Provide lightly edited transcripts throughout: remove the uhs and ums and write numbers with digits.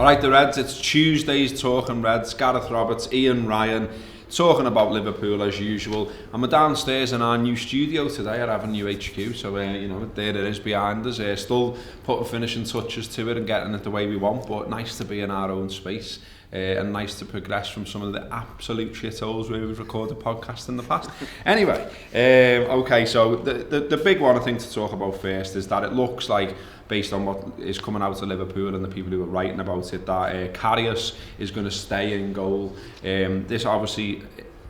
Alright, the Reds, it's Tuesday's Talking Reds. Gareth Roberts, Ian Ryan, talking about Liverpool as usual. And we're downstairs in our new studio today at Avenue HQ, so you know, there it is behind us. Still putting finishing touches to it and getting it the way we want, but nice to be in our own space. And nice to progress from some of the absolute shitholes where we've recorded podcasts in the past. Anyway, okay, so the big one I think to talk about first is that it looks like, based on what is coming out of Liverpool and the people who are writing about it, that Karius is going to stay in goal. This obviously,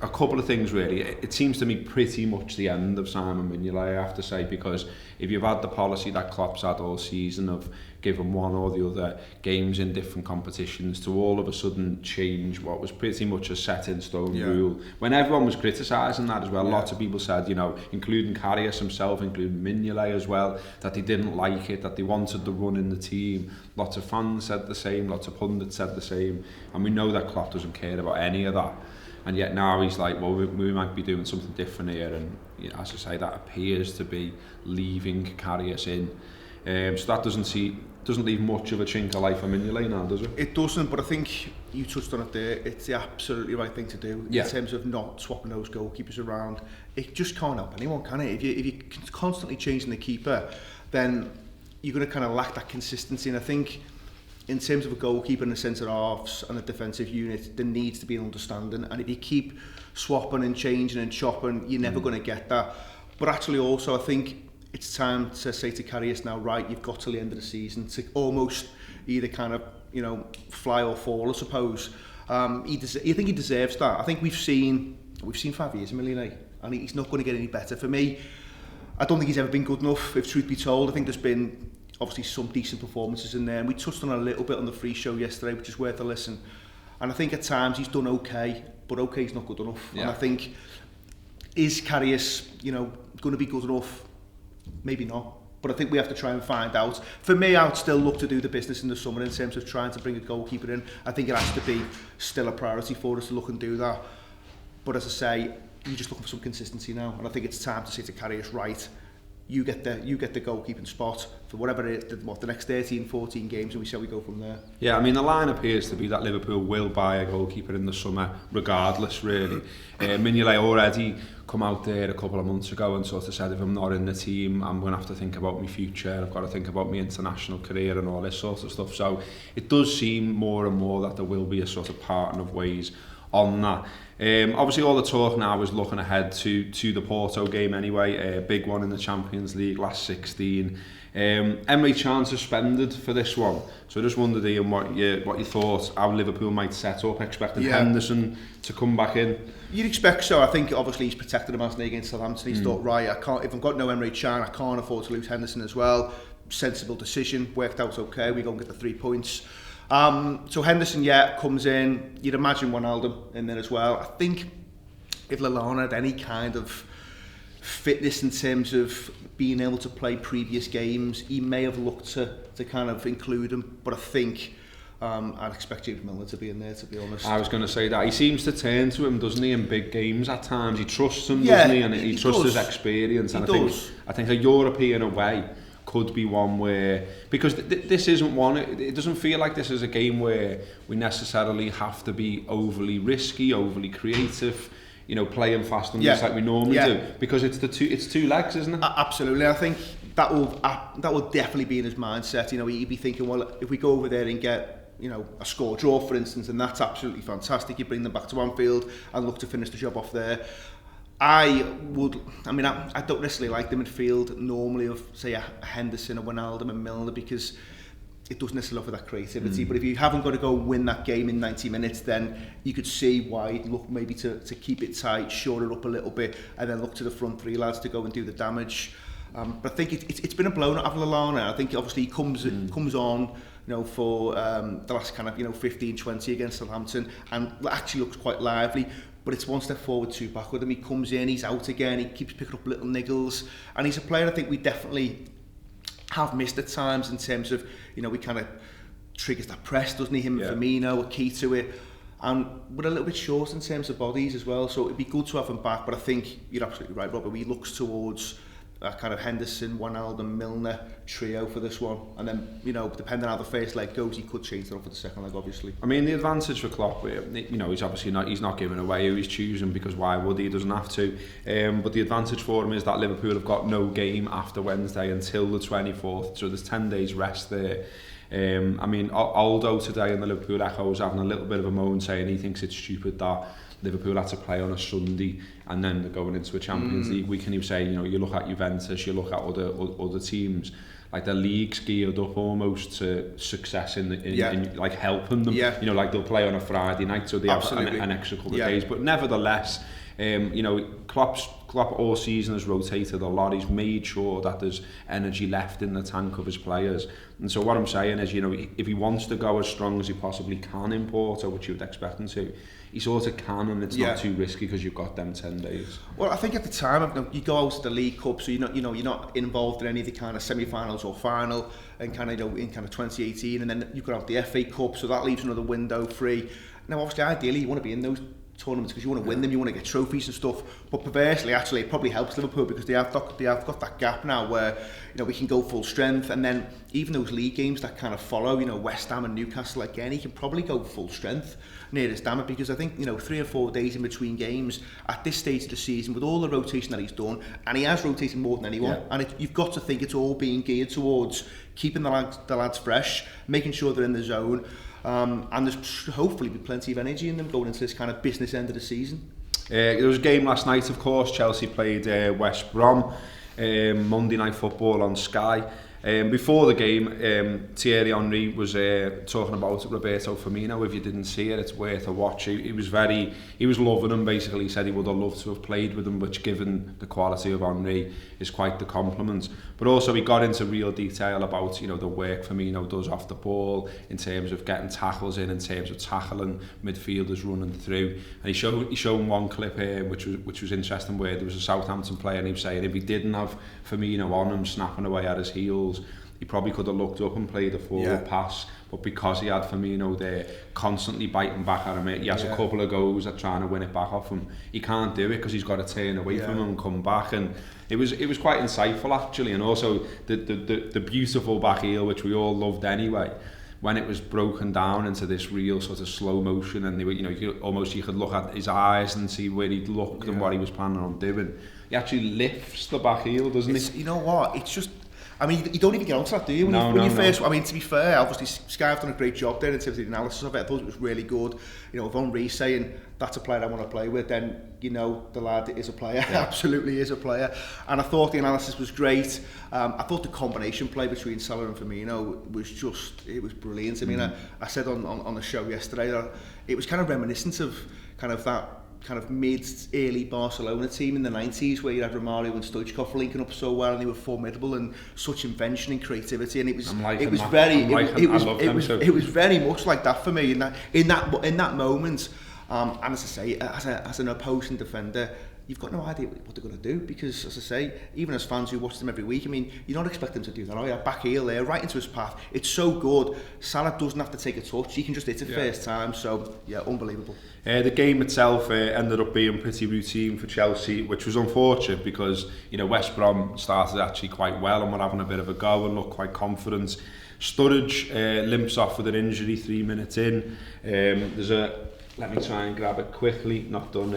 a couple of things really. It seems to me pretty much the end of Simon Mignolet, I have to say, because if you've had the policy that Klopp's had all season of giving one or the other games in different competitions to all of a sudden change what was pretty much a set in stone rule, when everyone was criticising that as well, lots of people said, you know, including Karius himself, including Mignolet as well, that they didn't like it, that they wanted the run in the team. Lots of fans said the same, lots of pundits said the same, and we know that Klopp doesn't care about any of that. And yet now he's like, well, we might be doing something different here, and you know, as I say, that appears to be leaving Karius in. So that doesn't leave much of a chink of life for Mignolet now, does it? It doesn't, but I think you touched on it there. It's the absolutely right thing to do in terms of not swapping those goalkeepers around. It just can't help anyone, can it? If you're constantly changing the keeper, then you're going to kind of lack that consistency. And I think in terms of a goalkeeper and the centre halves and the defensive unit, there needs to be an understanding. And if you keep swapping and changing and chopping, you're never going to get that. But actually also, I think it's time to say to Karius now, right, you've got till the end of the season to almost either kind of, you know, fly or fall, I suppose. I think he deserves that. I think we've seen 5 years of Mignolet, and he's not going to get any better. For me, I don't think he's ever been good enough, if truth be told. I think there's been obviously some decent performances in there, and we touched on a little bit on the free show yesterday, which is worth a listen. And I think at times he's done okay, but okay is not good enough. Yeah. And I think, is Karius, you know, going to be good enough? Maybe not, but I think we have to try and find out. For me, I'd still look to do the business in the summer in terms of trying to bring a goalkeeper in. I think it has to be still a priority for us to look and do that. But as I say, you're just looking for some consistency now, and I think it's time to say to Karius, right, you get the goalkeeping spot for whatever it is, the next 13, 14 games, and we see how we go from there. Yeah, I mean, the line appears to be that Liverpool will buy a goalkeeper in the summer, regardless, really. Mignolet already come out there a couple of months ago and sort of said, if I'm not in the team, I'm going to have to think about my future, I've got to think about my international career and all this sort of stuff. So it does seem more and more that there will be a sort of parting of ways on that. Obviously all the talk now is looking ahead to the Porto game anyway, a big one in the Champions League, last 16. Emre Can suspended for this one, so I just wondered, Ian, what you thought, how Liverpool might set up, expecting Henderson to come back in. You'd expect so. I think obviously he's protected him against Southampton. He's thought, right, if I've got no Emre Can, I can't afford to lose Henderson as well. Sensible decision, worked out okay, we go and get the 3 points. So Henderson, comes in. You'd imagine Wijnaldum in there as well. I think if Lallana had any kind of fitness in terms of being able to play previous games, he may have looked to kind of include him. But I think I'd expect James Milner to be in there, to be honest. I was going to say that. He seems to turn to him, doesn't he, in big games at times. He trusts him, doesn't he? And he trusts his experience. And I think a European away could be one where, because this isn't one, it doesn't feel like this is a game where we necessarily have to be overly risky, overly creative, you know, playing fast and just like we normally do, because it's two legs, isn't it? Absolutely. I think that will definitely be in his mindset. You know, he'd be thinking, well, if we go over there and get, you know, a score draw, for instance, and that's absolutely fantastic, you bring them back to Anfield and look to finish the job off there. I don't necessarily like the midfield normally of, say, a Henderson, a Wijnaldum and Milner, because it doesn't necessarily offer that creativity. But if you haven't got to go win that game in 90 minutes, then you could see why you'd look maybe to keep it tight, shore it up a little bit, and then look to the front three lads to go and do the damage. But I think it's been a blown out of Lallana. I think obviously he comes on, you know, for the last kind of, you know, 15-20 against Southampton, and actually looks quite lively. But it's one step forward, two back with him. He comes in, he's out again, he keeps picking up little niggles, and he's a player I think we definitely have missed at times in terms of, you know, we kind of triggers that press, doesn't he? Him and Firmino are key to it, and we're a little bit short in terms of bodies as well. So it'd be good to have him back. But I think you're absolutely right, Robert. He looks towards a kind of Henderson, Wijnaldum, Milner trio for this one, and then depending on how the first leg goes, he could change that up for the second leg, obviously. I mean, the advantage for Klopp, he's obviously not giving away who he's choosing, because why would he? He doesn't have to. But the advantage for him is that Liverpool have got no game after Wednesday until the 24th, so there's 10 days rest there. I mean, Aldo today in the Liverpool Echo was having a little bit of a moan, saying he thinks it's stupid that Liverpool had to play on a Sunday and then they're going into a Champions League week, and he was saying, you look at Juventus, you look at other teams, like their league's geared up almost to success in like helping them. Like they'll play on a Friday night, so they have an extra couple of days. But nevertheless, Klopp all season has rotated a lot. He's made sure that there's energy left in the tank of his players. And so what I'm saying is, if he wants to go as strong as he possibly can in Porto, which you would expect him to, he sort of can, and it's not too risky because you've got them 10 days. Well, I think at the time, you go out to the League Cup, so you're not involved in any of the kind of semi-finals or final, and kind of in kind of 2018, and then you've got out the FA Cup, so that leaves another window free. Now, obviously, ideally, you want to be in those tournaments because you want to win them, you want to get trophies and stuff. But perversely, actually, it probably helps Liverpool because they have got that gap now where we can go full strength, and then even those league games that kind of follow, West Ham and Newcastle again, he can probably go full strength near his damage, because I think 3 or 4 days in between games at this stage of the season with all the rotation that he's done, and he has rotated more than anyone, and you've got to think it's all being geared towards keeping the lads fresh, making sure they're in the zone. And there's hopefully be plenty of energy in them going into this kind of business end of the season. There was a game last night, of course. Chelsea played West Brom, Monday Night Football on Sky. Before the game, Thierry Henry was talking about Roberto Firmino. If you didn't see it, it's worth a watch. He was loving him, basically. He said he would have loved to have played with him, which, given the quality of Henry, is quite the compliment. But also he got into real detail about the work Firmino does off the ball, in terms of getting tackles in terms of tackling midfielders running through. And he showed one clip here which was interesting, where there was a Southampton player, and he was saying if he didn't have Firmino on him snapping away at his heels, he probably could have looked up and played a forward pass, but because he had Firmino there constantly biting back at him, he has a couple of goes at trying to win it back off him. He can't do it because he's got to turn away from him and come back, and it was quite insightful actually. And also the beautiful back heel, which we all loved anyway, when it was broken down into this real sort of slow motion, and you could look at his eyes and see where he'd looked and what he was planning on doing. He actually lifts the back heel, doesn't he? You know what? It's just, I mean, you don't even get onto that, do you? When you first, I mean, to be fair, obviously Sky have done a great job there in terms of the analysis of it. I thought it was really good. If Henry saying that's a player I want to play with, then the lad is a player. Absolutely is a player. And I thought the analysis was great. I thought the combination play between Salah and Firmino was it was brilliant. I mean, I said on the show yesterday that it was kind of reminiscent of kind of that kind of mid-early Barcelona team in the 90s, where you had Romario and Stoichkov linking up so well, and they were formidable, and such invention and creativity, and it was very much like that for me in that moment. And as I say, as an opposing defender, you've got no idea what they're going to do, because, as I say, even as fans who watch them every week, I mean, you don't expect them to do that. Oh yeah, back heel there, right into his path. It's so good. Salah doesn't have to take a touch. He can just hit it first time. So yeah, unbelievable. The game itself ended up being pretty routine for Chelsea, which was unfortunate because West Brom started actually quite well and were having a bit of a go and looked quite confident. Sturridge limps off with an injury 3 minutes in. Let me try and grab it quickly. Not done.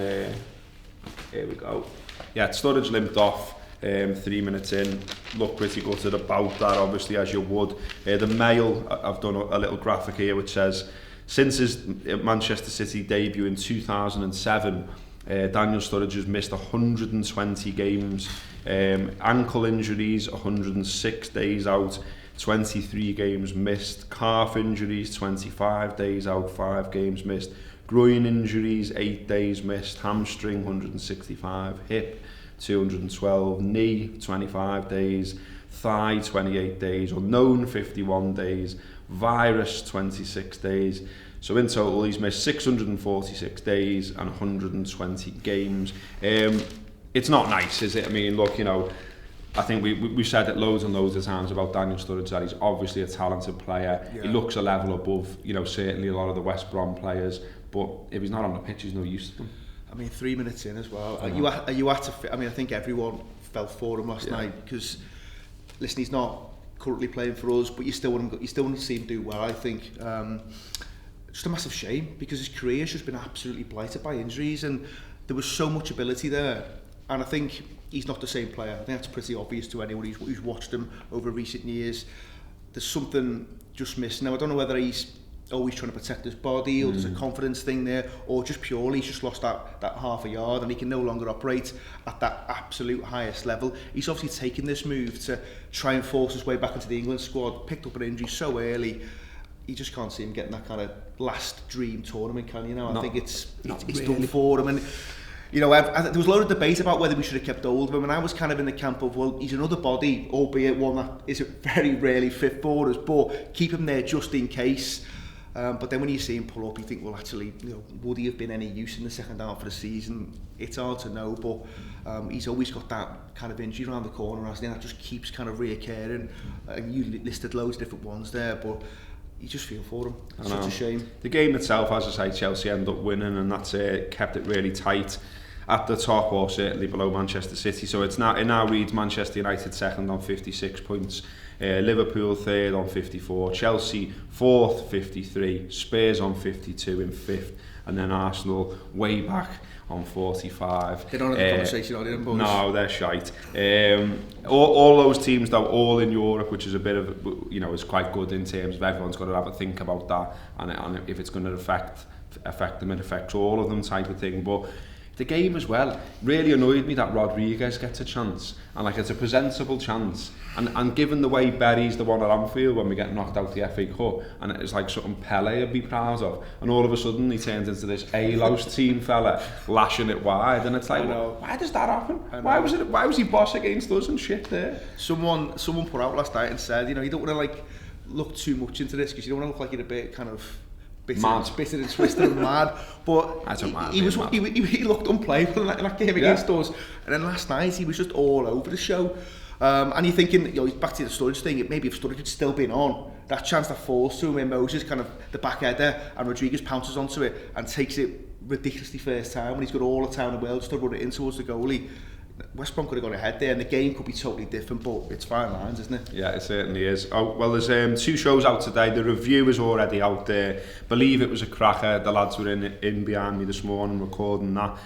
Here we go. Yeah, Sturridge limped off 3 minutes in. Looked pretty gutted about that, obviously, as you would. The Mail, I've done a little graphic here which says, since his Manchester City debut in 2007, Daniel Sturridge has missed 120 games. Ankle injuries, 106 days out. 23 games missed. Calf injuries, 25 days out, 5 games missed. Groin injuries, 8 days missed. Hamstring, 165. Hip, 212. Knee, 25 days. Thigh, 28 days. Unknown, 51 days. Virus, 26 days. So in total, he's missed 646 days and 120 games. It's not nice, is it? I mean, look, I think we've said it loads and loads of times about Daniel Sturridge, that he's obviously a talented player. Yeah. He looks a level above, certainly a lot of the West Brom players. But if he's not on the pitch, he's no use to them. I mean, 3 minutes in as well. Are you at I mean, I think everyone felt for him last night because, listen, he's not currently playing for us, but you still want to see him do well. I think just a massive shame because his career's just been absolutely blighted by injuries, and there was so much ability there. And I think he's not the same player. I think that's pretty obvious to anyone who's watched him over recent years. There's something just missing. Now, I don't know whether he's always trying to protect his body or there's a confidence thing there, or just purely he's just lost that half a yard and he can no longer operate at that absolute highest level. He's obviously taken this move to try and force his way back into the England squad, picked up an injury so early. You just can't see him getting that kind of last dream tournament, can you? I think it's really done for him. And you know, there was a lot of debate about whether we should have kept hold of him, and I was kind of in the camp of, well, he's another body, albeit one that is very rarely fit for us, but keep him there just in case. But then when you see him pull up, you think, well, actually, you know, would he have been any use in the second half of the season? It's hard to know, but he's always got that kind of injury around the corner, hasn't he? That just keeps kind of reoccurring. And you listed loads of different ones there, but you just feel for him. It's such a shame. The game itself, as I say, Chelsea ended up winning, and that's kept it really tight at the top, or certainly below Manchester City. So it now reads Manchester United second on 56 points, Liverpool third on 54, Chelsea fourth 53, Spurs on 52 in fifth, and then Arsenal way back on 45. They don't have the conversation, are they, boys? No, they're shite. All those teams, though, all in Europe, which is a bit of, you know, is quite good in terms of everyone's got to have a think about that, and if it's going to affect them, it affects all of them type of thing. But the game as well really annoyed me that Rodriguez gets a chance, and like it's a presentable chance, and given the way Berry's the one at Anfield when we get knocked out the FA Cup, and it's like something Pele would be proud of, and all of a sudden he turns into this A-Louse team fella lashing it wide, and it's like, well, why does that happen? Why was he boss against us and shit there? Someone put out last night and said, you know, you don't want to like look too much into this because you don't want to look like you're a bit kind of bitter and twisted and mad, but he looked unplayable in that game against us, and then last night he was just all over the show, and you're thinking, you know, back to the Sturridge thing, maybe if Sturridge had still been on, that chance that falls to him in Moses, kind of the back header, and Rodriguez pounces onto it and takes it ridiculously first time when he's got all the time in the world just to run it in towards the goalie. West Brom could have gone ahead there and the game could be totally different, but it's fine lines, isn't it? Yeah, it certainly is. Oh, well, there's 2 shows out today. The review is already out there. Believe it was a cracker. The lads were in behind me this morning recording that.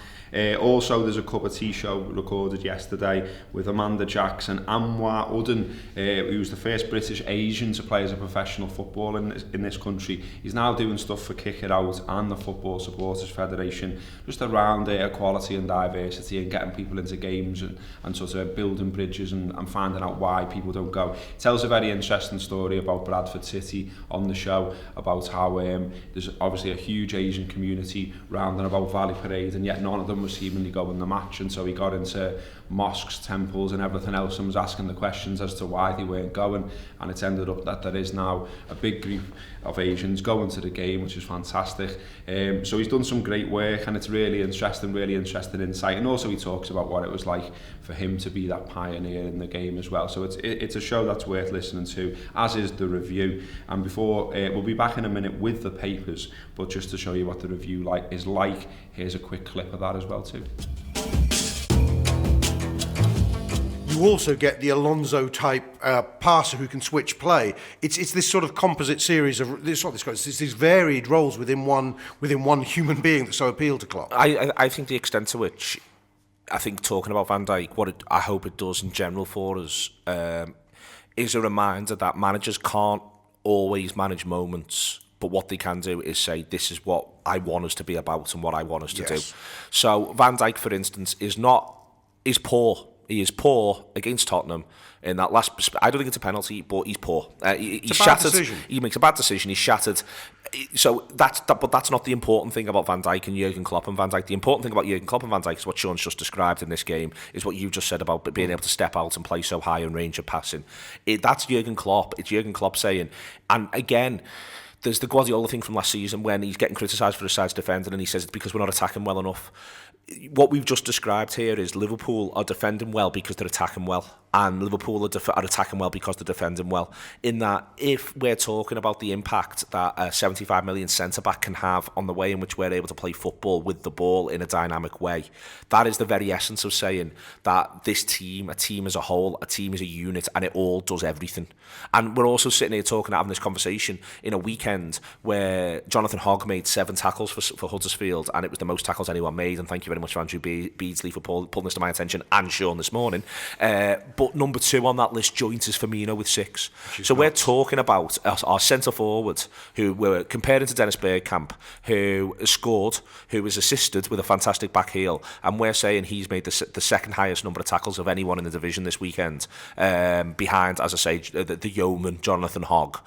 Also, there's a cup of tea show recorded yesterday with Amanda Jackson, Anwar Udden, who's the first British Asian to play as a professional football in this country. He's now doing stuff for Kick It Out and the Football Supporters Federation, just around equality and diversity and getting people into games and sort of building bridges and finding out why people don't go. He tells a very interesting story about Bradford City on the show, about how there's obviously a huge Asian community round and about Valley Parade, and yet none of them was seemingly going the match, and so he got into mosques, temples and everything else and was asking the questions as to why they weren't going, and it's ended up that there is now a big group of Asians going to the game, which is fantastic. So he's done some great work, and it's really interesting insight, and also he talks about what it was like for him to be that pioneer in the game as well. So it's a show that's worth listening to, as is the review. And before we'll be back in a minute with the papers, but just to show you what the review is like, here's a quick clip of that as well too. You also get the Alonso type passer who can switch play. It's this sort of composite series of it's these varied roles within one human being that so appeal to Klopp. I think the extent to which I think talking about Van Dijk, I hope it does in general for us, is a reminder that managers can't always manage moments, but what they can do is say, this is what I want us to be about and what I want us to do. So Van Dijk, for instance, is poor. He is poor against Tottenham in that last. I don't think it's a penalty, but he's poor. He's shattered. He makes a bad decision. He's shattered. So but that's not the important thing about Van Dijk and Jürgen Klopp and Van Dijk. The important thing about Jürgen Klopp and Van Dijk is what Sean's just described in this game. Is what you just said about being able to step out and play so high in range of passing. That's Jürgen Klopp. It's Jürgen Klopp saying, and again, there's the Guardiola thing from last season when he's getting criticised for his side's defending and he says it's because we're not attacking well enough. What we've just described here is Liverpool are defending well because they're attacking well. and Liverpool are attacking well because they're defending well. In that, if we're talking about the impact that a 75 million centre-back can have on the way in which we're able to play football with the ball in a dynamic way, that is the very essence of saying that this team, a team as a whole, a team as a unit, and it all does everything. And we're also sitting here talking, having this conversation in a weekend where Jonathan Hogg made 7 tackles for Huddersfield, and it was the most tackles anyone made. And thank you very much for Andrew Beardsley for pulling this to my attention, and Sean this morning. But number 2 on that list joint is Firmino with 6. So we're talking about our centre forward, who we're comparing to Dennis Bergkamp, who has scored, who has assisted with a fantastic back heel, and we're saying he's made the second highest number of tackles of anyone in the division this weekend, behind, as I say, the yeoman Jonathan Hogg.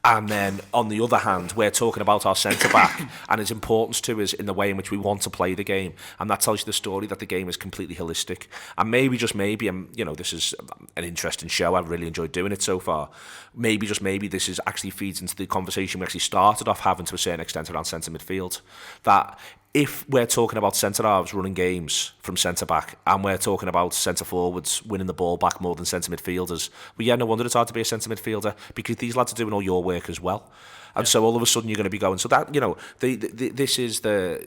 And then on the other hand, we're talking about our centre back and his importance to us in the way in which we want to play the game, and that tells you the story that the game is completely holistic. And maybe, just maybe, this is an interesting show, I've really enjoyed doing it so far, maybe, just maybe, this is actually feeds into the conversation we actually started off having to a certain extent around centre midfield, that if we're talking about centre-halves running games from centre-back, and we're talking about centre-forwards winning the ball back more than centre-midfielders, well, yeah, no wonder it's hard to be a centre-midfielder, because these lads are doing all your work as well. And so all of a sudden you're going to be going, so that, this is the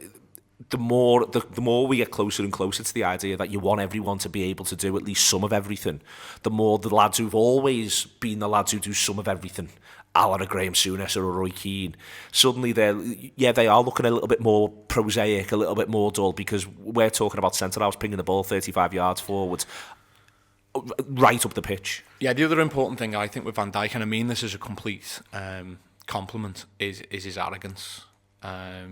more we get closer and closer to the idea that you want everyone to be able to do at least some of everything, the more the lads who've always been the lads who do some of everything, a la Graham Souness or a Roy Keane, suddenly they are looking a little bit more prosaic, a little bit more dull, because we're talking about centre-halves pinging the ball 35 yards forward, right up the pitch. Yeah, the other important thing I think with Van Dijk, and I mean this as a complete compliment, is his arrogance. I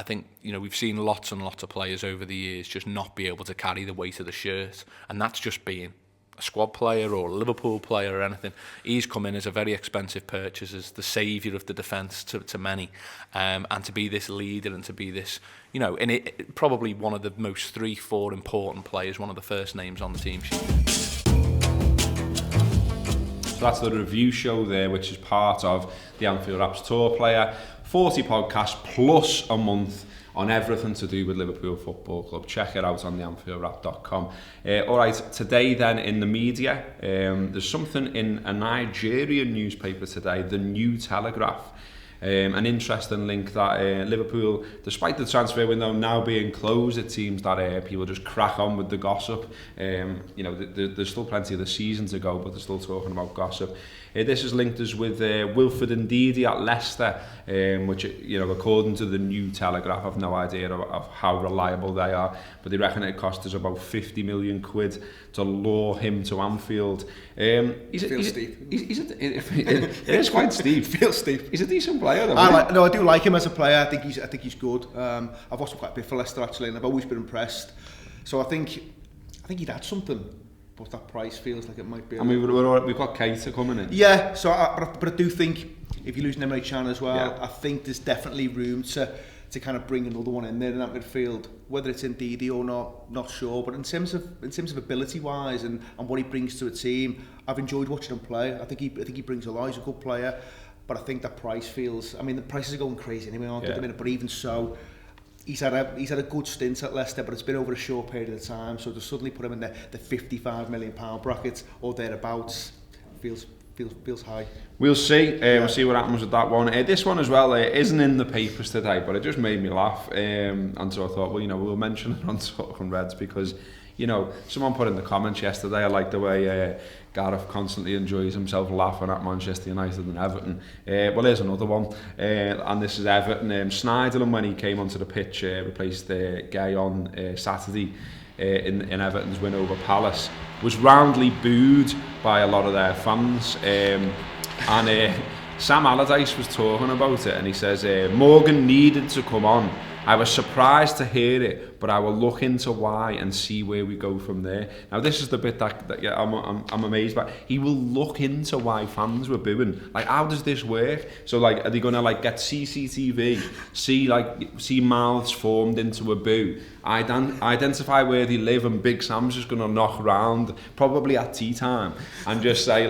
think we've seen lots and lots of players over the years just not be able to carry the weight of the shirt, and that's just being a squad player or a Liverpool player or anything. He's come in as a very expensive purchase, as the saviour of the defence to many, and to be this leader and to be this, and it probably one of the most 3-4 important players, one of the first names on the team sheet. So that's the review show there, which is part of the Anfield Wraps Tour Player. 40 podcasts plus a month on everything to do with Liverpool Football Club. Check it out on theanfieldwrap.com. Alright, today then in the media, there's something in a Nigerian newspaper today, the New Telegraph. An interesting link that Liverpool, despite the transfer window now being closed, it seems that people just crack on with the gossip. There's still plenty of the season to go, but they're still talking about gossip. This is linked us with Wilfred Ndidi at Leicester, which, according to the New Telegraph, I've no idea of how reliable they are, but they reckon it cost us about 50 million quid to lure him to Anfield. It is quite steep. Feels steep. He's a decent player, though. I do like him as a player. I think he's good. I've watched him quite a bit for Leicester actually, and I've always been impressed. So I think he'd add something. But that price feels like it might be. We've got Keita coming in. Yeah, so but I do think if you lose Emre Can as well, yeah. I think there's definitely room to kind of bring another one in there in that midfield. Whether it's Ndidi or not sure. But in terms of ability wise and what he brings to a team, I've enjoyed watching him play. I think he brings a lot. He's a good player, but I think that price feels. I mean, the prices are going crazy anyway, aren't they? At the minute, but even so. He's had a good stint at Leicester, but it's been over a short period of time. So to suddenly put him in the £55 million bracket or thereabouts feels high. We'll see. We'll see what happens with that one. This one as well isn't in the papers today, but it just made me laugh. And so I thought, we'll mention it on Talking Reds because, someone put in the comments yesterday, I like the way Gareth constantly enjoys himself laughing at Manchester United and Everton. Well, here's another one, and this is Everton. Sneijderlin, when he came onto the pitch, replaced Gay on Saturday in Everton's win over Palace, was roundly booed by a lot of their fans. And Sam Allardyce was talking about it, and he says, Morgan needed to come on. I was surprised to hear it, but I will look into why and see where we go from there. Now, this is the bit that I'm amazed by. He will look into why fans were booing. Like, how does this work? So, like, are they going to get CCTV, see mouths formed into a boo, identify where they live, and Big Sam's just going to knock round, probably at tea time, and just say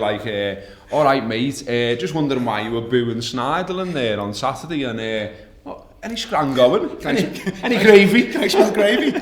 all right, mate, just wondering why you were booing Sneijderlin there on Saturday, and any scran going? Any gravy? Can I smell gravy?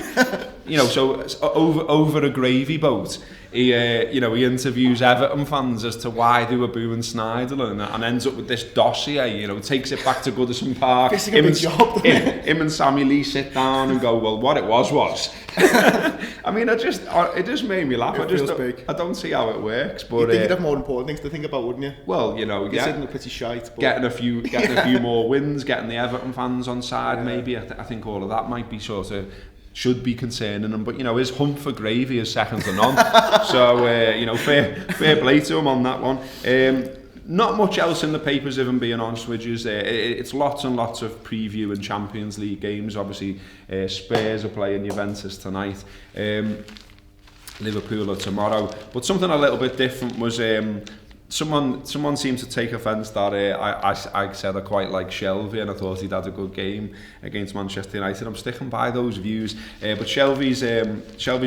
you know, so over a gravy boat, he interviews Everton fans as to why they were booing Sneijder and ends up with this dossier, you know, takes it back to Goodison Park. Him and Sammy Lee sit down and go, well, what it was. I mean, it just made me laugh. I don't see how it works. But you'd think you'd have more important things to think about, wouldn't you? Well, you know, Considering the pretty shite. But getting a few more wins, getting the Everton fans on side, maybe. I think all of that might be sort of should be concerning him, but you know, his hump for gravy is second to none. So you know, fair play to him on that one. Not much else in the papers, if I'm being honest with you. It's lots and lots of preview and Champions League games. Obviously, Spurs are playing Juventus tonight. Liverpool are tomorrow. But something a little bit different was someone seemed to take offence that I said I quite like Shelvey and I thought he'd had a good game against Manchester United. I'm sticking by those views. But Shelvey's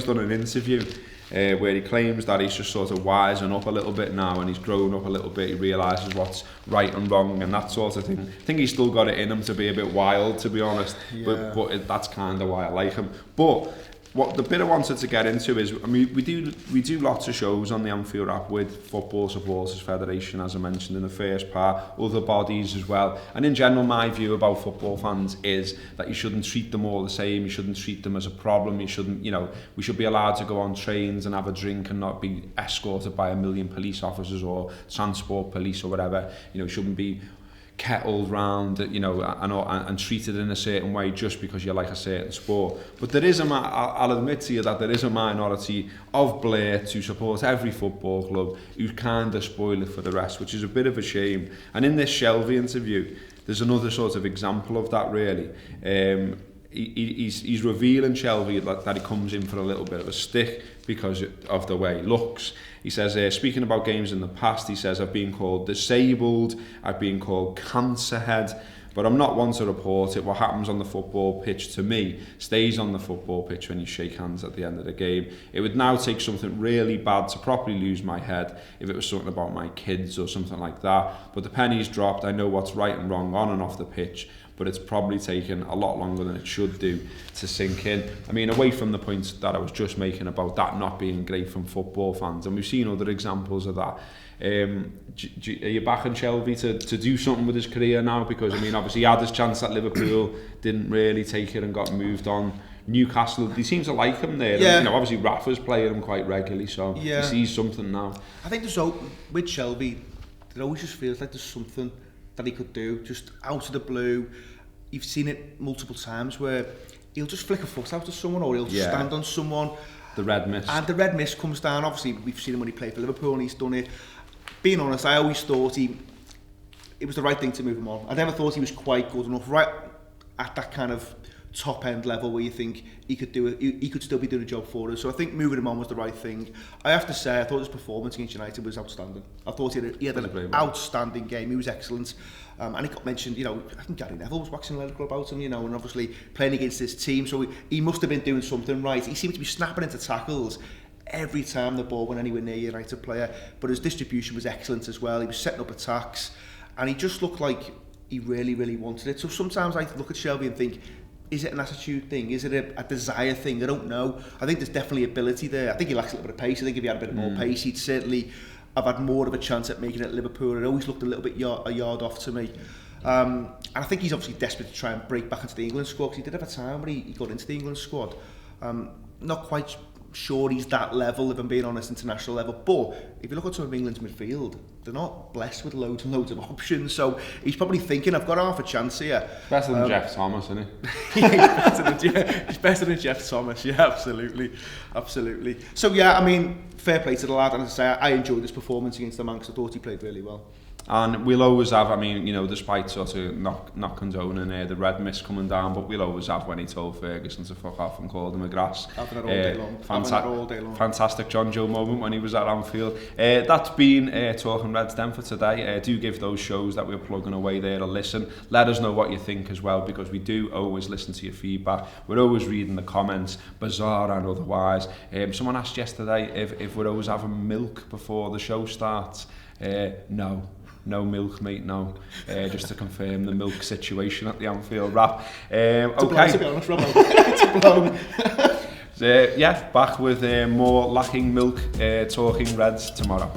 done an interview where he claims that he's just sort of wising up a little bit now and he's grown up a little bit. He realises what's right and wrong and that sort of thing. I think he's still got it in him to be a bit wild, to be honest. Yeah. But that's kind of why I like him. But what the bit I wanted to get into is, I mean, we do lots of shows on the Anfield app with Football Supporters Federation, as I mentioned in the first part, other bodies as well. And in general, my view about football fans is that you shouldn't treat them all the same. You shouldn't treat them as a problem. You shouldn't, you know, we should be allowed to go on trains and have a drink and not be escorted by 1 million police officers or transport police or whatever. You know, shouldn't be kettled round, you know, and treated in a certain way just because you like a certain sport. But there is I'll admit to you that there is a minority of Blairs who support every football club who kind of spoil it for the rest, which is a bit of a shame. And in this Shelvey interview, there's another sort of example of that, really. He's revealing Shelvey that he comes in for a little bit of a stick because of the way he looks. He says, speaking about games in the past, he says, I've been called disabled, I've been called cancer head, but I'm not one to report it. What happens on the football pitch to me stays on the football pitch when you shake hands at the end of the game. It would now take something really bad to properly lose my head if it was something about my kids or something like that. But the penny's dropped. I know what's right and wrong on and off the pitch, but it's probably taken a lot longer than it should do to sink in. I mean, away from the points that I was just making about that not being great from football fans, and we've seen other examples of that. Are you backing Shelvey to do something with his career now? Because, I mean, obviously he had his chance at Liverpool, didn't really take it and got moved on. Newcastle, they seem to like him there. Yeah. And, you know, obviously Rafa's playing him quite regularly, so he sees something now. I think with Shelvey, it always just feels like there's something that he could do, just out of the blue. You've seen it multiple times where he'll just flick a foot out of someone or he'll just stand on someone. The red mist. And the red mist comes down. Obviously, we've seen him when he played for Liverpool and he's done it. Being honest, I always thought it was the right thing to move him on. I never thought he was quite good enough, right at that kind of top end level where you think he could do it, he could still be doing a job for us. So I think moving him on was the right thing. I have to say, I thought his performance against United was outstanding. I thought he had an outstanding game. He was excellent. And he got mentioned, you know, I think Gary Neville was waxing lyrical about him, you know, and obviously playing against this team. So he must have been doing something right. He seemed to be snapping into tackles every time the ball went anywhere near a United player. But his distribution was excellent as well. He was setting up attacks. And he just looked like he really, really wanted it. So sometimes I look at Shelvey and think, is it an attitude thing? Is it a desire thing? I don't know. I think there's definitely ability there. I think he lacks a little bit of pace. I think if he had a bit more pace, he'd certainly have had more of a chance at making it at Liverpool. It always looked a little bit a yard off to me. And I think he's obviously desperate to try and break back into the England squad, because he did have a time when he got into the England squad. Not quite sure he's that level, if I'm being honest, international level. But if you look at some of England's midfield, they're not blessed with loads and loads of options. So he's probably thinking, I've got half a chance here. Better than Jeff Thomas, isn't he? He's better than Jeff Thomas, yeah, absolutely. Absolutely. So yeah, I mean, fair play to the lad. And as I say, I enjoyed his performance against the man because I thought he played really well. And we'll always have, I mean, you know, despite sort of not condoning the red mist coming down, but we'll always have when he told Ferguson to fuck off and called him a grass. Having it all day long. Fantastic John Joe moment when he was at Anfield. That's been Talking Reds then for today. Do give those shows that we're plugging away there a listen. Let us know what you think as well, because we do always listen to your feedback. We're always reading the comments, bizarre and otherwise. Someone asked yesterday if we're always having milk before the show starts. No milk, mate, no. Just to confirm the milk situation at the Anfield Wrap. Okay. To be honest, Rob, it's a blow. Yeah, back with more lacking milk talking Reds tomorrow.